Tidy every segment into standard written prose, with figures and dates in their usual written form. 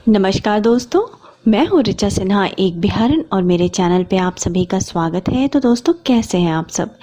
नमस्कार दोस्तों, मैं हूँ ऋचा सिन्हा, एक बिहारन, और मेरे चैनल पे आप सभी का स्वागत है। तो दोस्तों, कैसे हैं आप सब?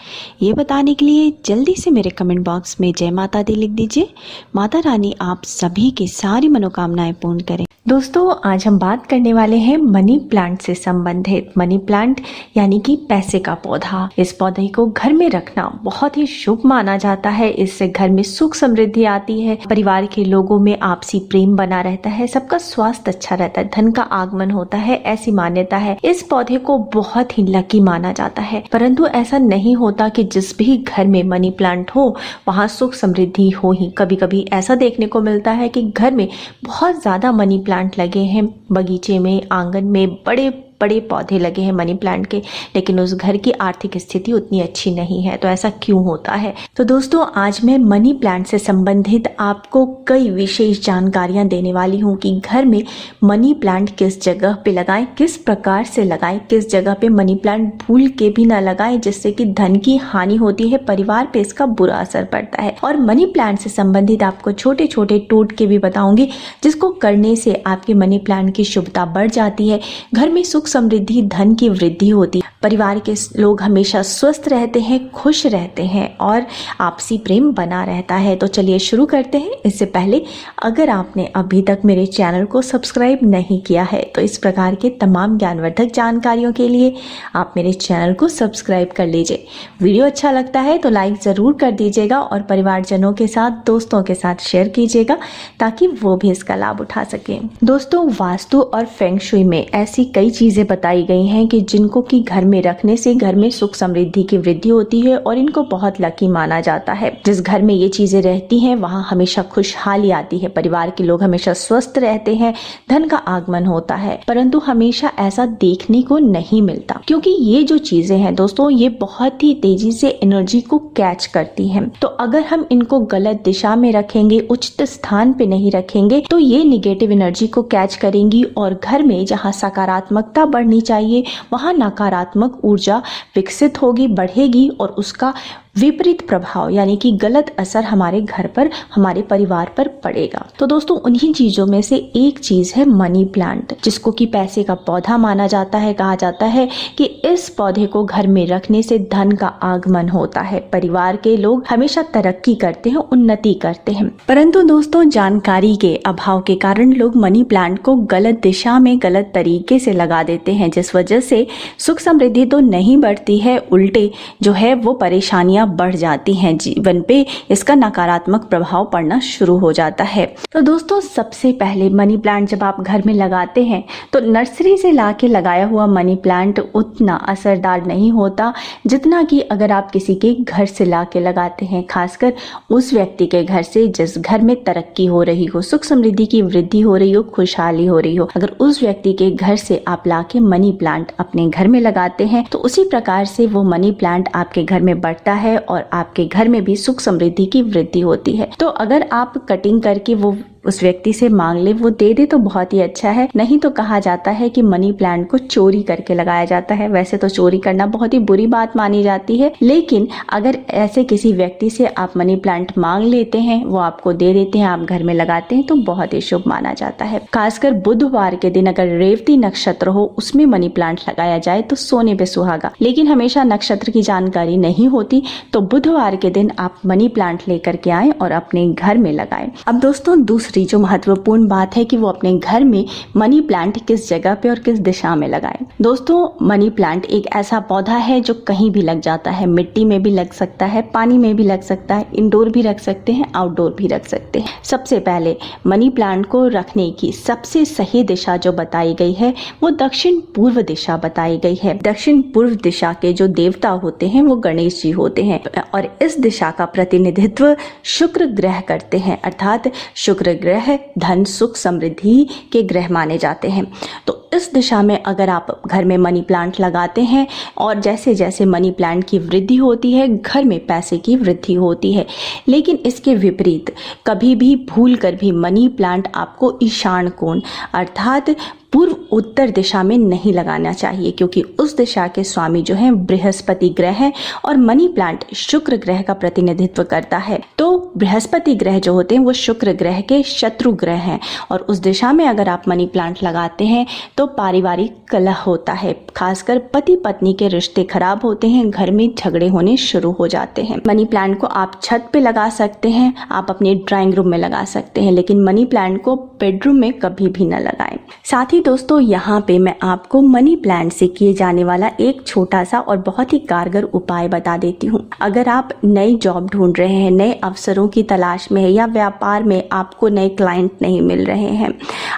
ये बताने के लिए जल्दी से मेरे कमेंट बॉक्स में जय माता दी लिख दीजिए। माता रानी आप सभी की सारी मनोकामनाएं पूर्ण करें। दोस्तों, आज हम बात करने वाले हैं मनी प्लांट से संबंधित। मनी प्लांट यानी कि पैसे का पौधा। इस पौधे को घर में रखना बहुत ही शुभ माना जाता है। इससे घर में सुख समृद्धि आती है, परिवार के लोगों में आपसी प्रेम बना रहता है, सबका स्वास्थ्य अच्छा रहता है, धन का आगमन होता है, ऐसी मान्यता है। इस पौधे को बहुत ही लकी माना जाता है, परंतु ऐसा नहीं होता कि जिस भी घर में मनी प्लांट हो वहाँ सुख समृद्धि हो ही। कभी कभी ऐसा देखने को मिलता है कि घर में बहुत ज्यादा मनी प्लांट लगे हैं, बगीचे में, आंगन में बड़े बड़े पौधे लगे हैं मनी प्लांट के, लेकिन उस घर की आर्थिक स्थिति उतनी अच्छी नहीं है। तो ऐसा क्यों होता है? तो दोस्तों, आज मैं मनी प्लांट से संबंधित आपको कई विशेष जानकारियां देने वाली हूं कि घर में मनी प्लांट किस जगह पे लगाएं, किस प्रकार से लगाएं, किस जगह पे मनी प्लांट भूल के भी ना लगाएं जिससे कि धन की हानि होती है, परिवार पे इसका बुरा असर पड़ता है। और मनी प्लांट से संबंधित आपको छोटे छोटे टोटके भी बताऊंगी जिसको करने से आपके मनी प्लांट की शुभता बढ़ जाती है, घर में सुख समृद्धि, धन की वृद्धि होती है, परिवार के लोग हमेशा स्वस्थ रहते हैं, खुश रहते हैं और आपसी प्रेम बना रहता है। तो चलिए शुरू करते हैं। इससे पहले अगर आपने अभी तक मेरे चैनल को सब्सक्राइब नहीं किया है तो इस प्रकार के तमाम ज्ञानवर्धक जानकारियों के लिए आप मेरे चैनल को सब्सक्राइब कर लीजिए। वीडियो अच्छा लगता है तो लाइक ज़रूर कर दीजिएगा और परिवारजनों के साथ, दोस्तों के साथ शेयर कीजिएगा ताकि वो भी इसका लाभ उठा सकें। दोस्तों, वास्तु और फेंग शुई में ऐसी कई चीज़ें बताई गई हैं कि जिनको कि घर में रखने से घर में सुख समृद्धि की वृद्धि होती है और इनको बहुत लकी माना जाता है। जिस घर में ये चीजें रहती हैं वहाँ हमेशा खुशहाली आती है, परिवार के लोग हमेशा स्वस्थ रहते हैं, धन का आगमन होता है। परंतु हमेशा ऐसा देखने को नहीं मिलता, क्योंकि ये जो चीजें हैं दोस्तों, ये बहुत ही तेजी से एनर्जी को कैच करती हैं। तो अगर हम इनको गलत दिशा में रखेंगे, उचित स्थान पे नहीं रखेंगे, तो ये निगेटिव एनर्जी को कैच करेंगी और घर में जहाँ सकारात्मकता बढ़नी चाहिए वहां नकारात्मक ऊर्जा विकसित होगी, बढ़ेगी और उसका विपरीत प्रभाव यानी कि गलत असर हमारे घर पर, हमारे परिवार पर पड़ेगा। तो दोस्तों, उन्हीं चीजों में से एक चीज है मनी प्लांट, जिसको कि पैसे का पौधा माना जाता है। कहा जाता है कि इस पौधे को घर में रखने से धन का आगमन होता है, परिवार के लोग हमेशा तरक्की करते हैं, उन्नति करते हैं। परंतु दोस्तों, जानकारी के अभाव के कारण लोग मनी प्लांट को गलत दिशा में, गलत तरीके से लगा देते हैं, जिस वजह से सुख समृद्धि तो नहीं बढ़ती है, उल्टे जो है वो परेशानियां बढ़ जाती हैं, जीवन पे इसका नकारात्मक प्रभाव पड़ना शुरू हो जाता है। तो दोस्तों, सबसे पहले मनी प्लांट जब आप घर में लगाते हैं तो नर्सरी से लाके लगाया हुआ मनी प्लांट उतना असरदार नहीं होता जितना कि अगर आप किसी के घर से लाके लगाते हैं, खासकर उस व्यक्ति के घर से जिस घर में तरक्की हो रही हो, सुख समृद्धि की वृद्धि हो रही हो, खुशहाली हो रही हो। अगर उस व्यक्ति के घर से आप लाके मनी प्लांट अपने घर में लगाते हैं तो उसी प्रकार से वो मनी प्लांट आपके घर में बढ़ता है और आपके घर में भी सुख समृद्धि की वृद्धि होती है। तो अगर आप कटिंग करके वो उस व्यक्ति से मांग ले, वो दे दे तो बहुत ही अच्छा है, नहीं तो कहा जाता है कि मनी प्लांट को चोरी करके लगाया जाता है। वैसे तो चोरी करना बहुत ही बुरी बात मानी जाती है, लेकिन अगर ऐसे किसी व्यक्ति से आप मनी प्लांट मांग लेते हैं, वो आपको दे देते हैं, आप घर में लगाते हैं तो बहुत ही शुभ माना जाता है। खासकर बुधवार के दिन अगर रेवती नक्षत्र हो, उसमें मनी प्लांट लगाया जाए तो सोने पे सुहागा। लेकिन हमेशा नक्षत्र की जानकारी नहीं होती, तो बुधवार के दिन आप मनी प्लांट लेकर के आए और अपने घर में लगाएं। अब दोस्तों, दूसरी जो महत्वपूर्ण बात है कि वो अपने घर में मनी प्लांट किस जगह पे और किस दिशा में लगाएं। दोस्तों, मनी प्लांट एक ऐसा पौधा है जो कहीं भी लग जाता है, मिट्टी में भी लग सकता है, पानी में भी लग सकता है, इंडोर भी रख सकते हैं, आउटडोर भी रख सकते हैं। सबसे पहले मनी प्लांट को रखने की सबसे सही दिशा जो बताई गई है वो दक्षिण पूर्व दिशा बताई गई है। दक्षिण पूर्व दिशा के जो देवता होते हैं वो गणेश जी होते हैं और इस दिशा का प्रतिनिधित्व शुक्र ग्रह करते हैं, अर्थात शुक्र ग्रह धन, सुख, समृद्धि के ग्रह माने जाते हैं। तो इस दिशा में अगर आप घर में मनी प्लांट लगाते हैं और जैसे जैसे मनी प्लांट की वृद्धि होती है, घर में पैसे की वृद्धि होती है। लेकिन इसके विपरीत कभी भी भूल कर भी मनी प्लांट आपको ईशान कोण अर्थात पूर्व उत्तर दिशा में नहीं लगाना चाहिए, क्योंकि उस दिशा के स्वामी जो हैं बृहस्पति ग्रह है और मनी प्लांट शुक्र ग्रह का प्रतिनिधित्व करता है। तो बृहस्पति ग्रह जो होते हैं वो शुक्र ग्रह के शत्रु ग्रह हैं और उस दिशा में अगर आप मनी प्लांट लगाते हैं तो पारिवारिक कलह होता है, खासकर पति पत्नी के रिश्ते खराब होते हैं, घर में झगड़े होने शुरू हो जाते हैं। मनी प्लांट को आप छत पे लगा सकते हैं, आप अपने ड्राइंग रूम में लगा सकते हैं, लेकिन मनी प्लांट को बेडरूम में कभी भी न लगाएं। साथ ही दोस्तों यहाँ पे मैं आपको मनी प्लांट से किए जाने वाला एक छोटा सा और बहुत ही कारगर उपाय बता देती हूँ। अगर आप नई जॉब ढूंढ रहे हैं, नए अवसरों की तलाश में है या व्यापार में आपको नए क्लाइंट नहीं मिल रहे हैं,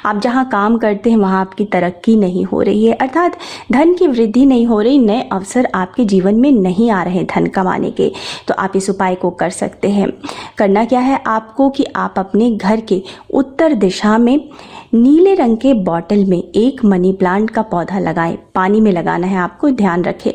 आप जहाँ काम करते हैं वहाँ आपकी तरक्की नहीं हो रही है, अर्थात धन की वृद्धि नहीं हो रही, नए अवसर आपके जीवन में नहीं आ रहे धन कमाने के, तो आप इस उपाय को कर सकते हैं। करना क्या है आपको कि आप अपने घर के उत्तर दिशा में नीले रंग के बॉटल में एक मनी प्लांट का पौधा लगाएं। पानी में लगाना है आपको, ध्यान रखें।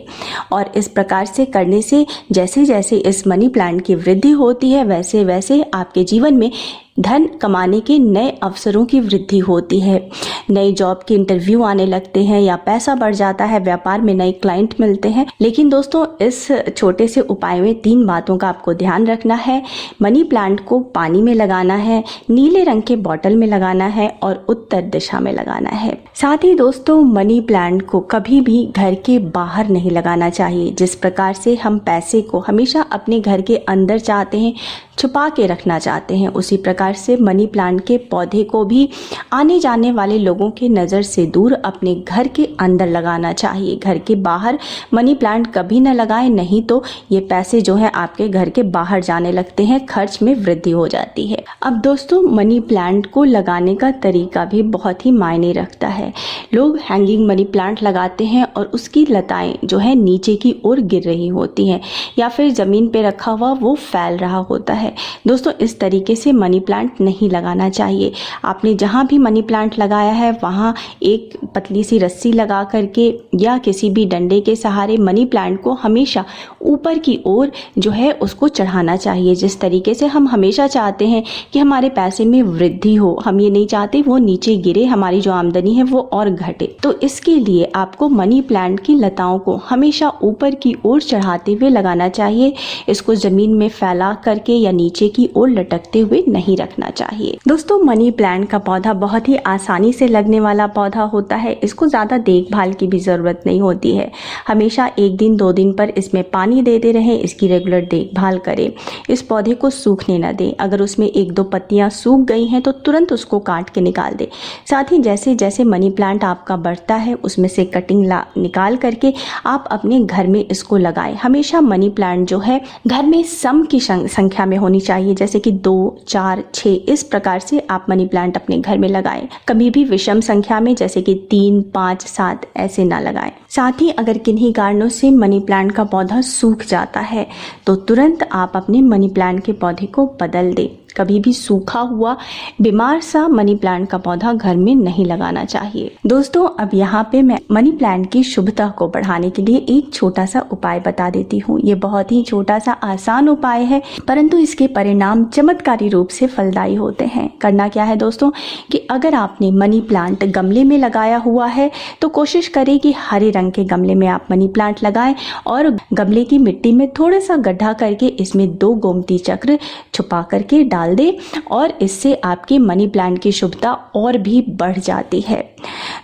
और इस प्रकार से करने से जैसे जैसे इस मनी प्लांट की वृद्धि होती है वैसे वैसे आपके जीवन में धन कमाने के नए अवसरों की वृद्धि होती है, नई जॉब के इंटरव्यू आने लगते हैं या पैसा बढ़ जाता है, व्यापार में नए क्लाइंट मिलते हैं। लेकिन दोस्तों इस छोटे से उपाय में 3 बातों का आपको ध्यान रखना है। मनी प्लांट को पानी में लगाना है, नीले रंग के बॉटल में लगाना है और उत्तर दिशा में लगाना है। साथ ही दोस्तों मनी प्लांट को कभी भी घर के बाहर नहीं लगाना चाहिए। जिस प्रकार से हम पैसे को हमेशा अपने घर के अंदर चाहते हैं, छुपा के रखना चाहते हैं, उसी प्रकार से मनी प्लांट के पौधे को भी आने जाने वाले लोगों के नज़र से दूर अपने घर के अंदर लगाना चाहिए। घर के बाहर मनी प्लांट कभी न लगाएं, नहीं तो ये पैसे जो हैं आपके घर के बाहर जाने लगते हैं, खर्च में वृद्धि हो जाती है। अब दोस्तों मनी प्लांट को लगाने का तरीका भी बहुत ही मायने रखता है। लोग हैंगिंग मनी प्लांट लगाते हैं और उसकी लताएं जो है नीचे की ओर गिर रही होती हैं या फिर ज़मीन पे रखा हुआ वो फैल रहा होता है। दोस्तों इस तरीके से मनी प्लांट नहीं लगाना चाहिए। आपने जहाँ भी मनी प्लांट लगाया है वहाँ एक पतली सी रस्सी लगा करके या किसी भी डंडे के सहारे मनी प्लांट को हमेशा ऊपर की ओर जो है उसको चढ़ाना चाहिए। जिस तरीके से हम हमेशा चाहते हैं कि हमारे पैसे में वृद्धि हो, हम ये नहीं चाहते वो नीचे गिरे, हमारी जो आमदनी है वो और घटे। तो इसके लिए आपको मनी प्लांट की लताओं को हमेशा ऊपर की ओर चढ़ाते हुए लगाना चाहिए। इसको ज़मीन में फैला करके या नीचे की ओर लटकते हुए नहीं रखना चाहिए। दोस्तों मनी प्लांट का पौधा बहुत ही आसानी से लगने वाला पौधा होता है। इसको ज़्यादा देखभाल की भी ज़रूरत नहीं होती है। हमेशा 1 दिन 2 दिन पर इसमें पानी देते रहें, इसकी रेगुलर देखभाल करें। इस पौधे को सूखने न दें। अगर उसमें 1-2 पत्तियां सूख गई हैं तो तुरंत उसको काट के निकाल दें। साथ ही जैसे जैसे मनी प्लांट आपका बढ़ता है उसमें से कटिंग निकाल करके आप अपने घर में इसको लगाएं। हमेशा मनी प्लांट जो है घर में सम की संख्या में होनी चाहिए, जैसे कि 2, 4, 6 इस प्रकार से आप मनी प्लांट अपने घर में लगाएं। कभी भी विषम संख्या में जैसे कि 3, 5, 7 ऐसे ना लगाएं। साथ ही अगर किन्हीं कारणों से मनी प्लांट का पौधा सूख जाता है तो तुरंत आप अपने मनी प्लांट के पौधे को बदल दें। कभी भी सूखा हुआ बीमार सा मनी प्लांट का पौधा घर में नहीं लगाना चाहिए। दोस्तों अब यहाँ पे मैं मनी प्लांट की शुभता को बढ़ाने के लिए एक छोटा सा उपाय बता देती हूँ। ये बहुत ही छोटा सा आसान उपाय है, परंतु इसके परिणाम चमत्कारी रूप से फलदायी होते हैं। करना क्या है दोस्तों कि अगर आपने मनी प्लांट गमले में लगाया हुआ है तो कोशिश करें कि हरे रंग के गमले में आप मनी प्लांट लगाएं और गमले की मिट्टी में थोड़ा सा गड्ढा करके इसमें 2 गोमती चक्र छुपा करके डाल दे और इससे आपके मनी प्लांट की शुभता और भी बढ़ जाती है।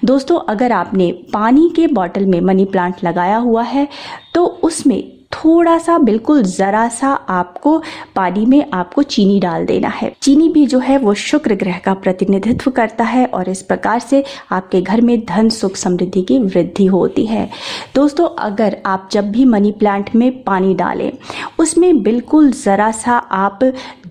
दोस्तों अगर आपने पानी के बॉटल में मनी प्लांट लगाया हुआ है तो उसमें थोड़ा सा बिल्कुल ज़रा सा आपको पानी में आपको चीनी डाल देना है। चीनी भी जो है वो शुक्र ग्रह का प्रतिनिधित्व करता है और इस प्रकार से आपके घर में धन सुख समृद्धि की वृद्धि होती है। दोस्तों अगर आप जब भी मनी प्लांट में पानी डालें उसमें बिल्कुल ज़रा सा आप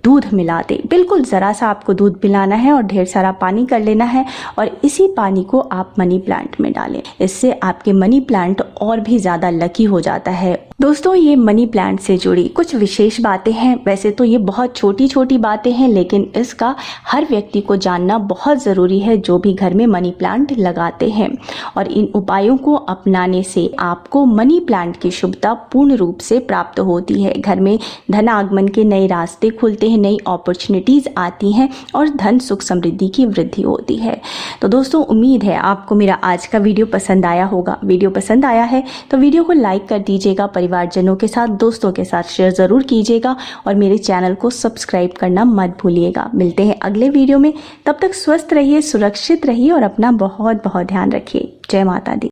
दूध मिला दें। बिल्कुल ज़रा सा आपको दूध मिलाना है और ढेर सारा पानी कर लेना है और इसी पानी को आप मनी प्लांट में डालें। इससे आपके मनी प्लांट और भी ज़्यादा लकी हो जाता है। दोस्तों, ये मनी प्लांट से जुड़ी कुछ विशेष बातें हैं। वैसे तो ये बहुत छोटी छोटी बातें हैं, लेकिन इसका हर व्यक्ति को जानना बहुत ज़रूरी है जो भी घर में मनी प्लांट लगाते हैं। और इन उपायों को अपनाने से आपको मनी प्लांट की शुभता पूर्ण रूप से प्राप्त होती है। घर में धन आगमन के नए रास्ते खुलते हैं, नई अपॉर्चुनिटीज़ आती हैं और धन सुख समृद्धि की वृद्धि होती है। तो दोस्तों, उम्मीद है आपको मेरा आज का वीडियो पसंद आया होगा। वीडियो पसंद आया है तो वीडियो को लाइक कर दीजिएगा, परिवारजनों के साथ, दोस्तों के साथ शेयर ज़रूर कीजिएगा और मेरे चैनल को सब्सक्राइब करना मत भूलिएगा। मिलते हैं अगले वीडियो में, तब तक स्वस्थ रहिए, सुरक्षित रहिए और अपना बहुत बहुत ध्यान रखिए। जय माता दी।